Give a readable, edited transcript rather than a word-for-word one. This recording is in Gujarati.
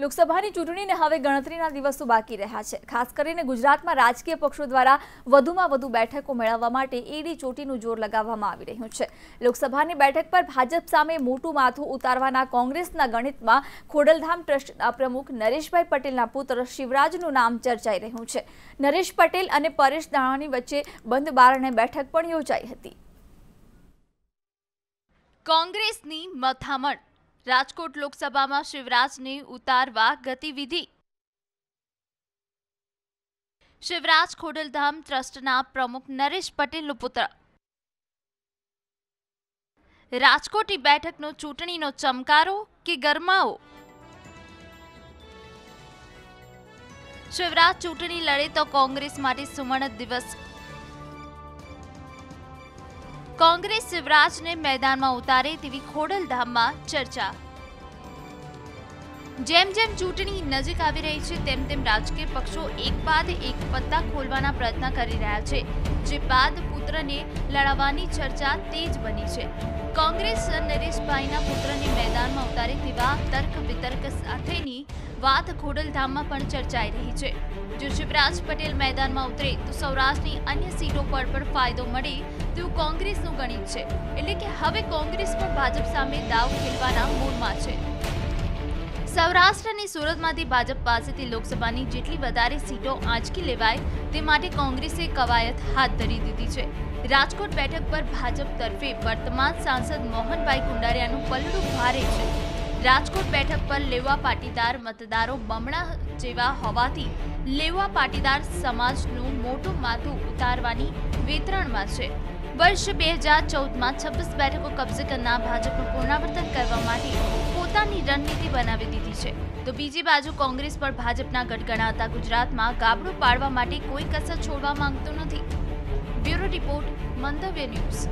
લોકસભાની ચૂંટણીને હવે ગણતરીના દિવસો બાકી રહ્યા છે। ખાસ કરીને ગુજરાતમાં રાજકીય પક્ષો દ્વારા વધુમાં વધુ બેઠકો મેળવવા માટે એડી ચોટીનું જોર લગાવવામાં આવી રહ્યું છે। લોકસભાની બેઠક પર ભાજપ સામે મોટું માથું ઉતારવાના કોંગ્રેસના ગણિતમાં ખોડલધામ ટ્રસ્ટના પ્રમુખ નરેશભાઈ પટેલના પુત્ર શિવરાજનું નામ ચર્ચાઈ રહ્યું છે। નરેશ પટેલ અને પરેશ દાણાની વચ્ચે બંધ બારણે બેઠક પણ યોજાઈ હતી। કોંગ્રેસની મથામણ, રાજકોટ લોકસભામાં શિવરાજને ઉતારવા ગતિવિધિ। શિવરાજ ખોડલધામ ટ્રસ્ટના પ્રમુખ નરેશ પટેલનો પુત્ર। રાજકોટની બેઠકનો ચૂંટણીનો ચમકારો કે ગરમાવો? શિવરાજ ચૂંટણી લડે તો કોંગ્રેસ માટે સુવર્ણ દિવસ। કોંગ્રેસ શિવરાજને મેદાનમાં ઉતારે તેવી ખોડલધામમાં ચર્ચા। જેમ જેમ ચૂંટણી નજીક આવી રહી છે તેમ તેમ રાજકીય પક્ષો એક બાદ એક પત્તા ખોલવાના પ્રયત્ન કરી રહ્યા છે, જે બાદ પુત્રને લડાવવાની ચર્ચા તેજ બની છે। કોંગ્રેસ નરેશભાઈના પુત્રને મેદાનમાં ઉતારે તેવા તર્ક વિતર્ક સાથેની વાત ખોડલધામમાં પણ ચર્ચાઈ રહી છે। જો શિવરાજ પટેલ મેદાનમાં ઉતરે તો સૌરાષ્ટ્રની અન્ય સીટો પર પણ ફાયદો મળે તેવું કોંગ્રેસનું ગણિત છે। એટલે કે હવે કોંગ્રેસ પણ ભાજપ સામે દાવ ખેલવાના મૂડમાં છે। સૌરાષ્ટ્ર અને સુરતમાંથી ભાજપ પાસેથી લોકસભાની જેટલી વધારે સીટો આંચકી લેવાય તે માટે કોંગ્રેસે કવાયત હાથ ધરી દીધી છે। રાજકોટ બેઠક પર ભાજપ તરફે વર્તમાન સાંસદ મોહનભાઈ કુંડારિયાનું પલડું ભારે છે। રાજકોટ બેઠક પર લેવા પાટીદાર મતદારો બમણા જેવા હોવાથી લેવા પાટીદાર સમાજનું મોટું માથું ઉતારવાની વેતરણમાં છે। વર્ષ 2014માં 26 બેઠકો કબજે કરનાર ભાજપનું પુનરાવર્તન કરવા માટે પોતાની રણનીતિ બનાવી દીધી છે, તો બીજી બાજુ કોંગ્રેસ પર ભાજપના ગઢગણાતા ગુજરાતમાં ગાબડું પાડવા માટે કોઈ કસર છોડવા માંગતો નથી। બ્યુરો રિપોર્ટ, મંતવ્ય ન્યૂઝ।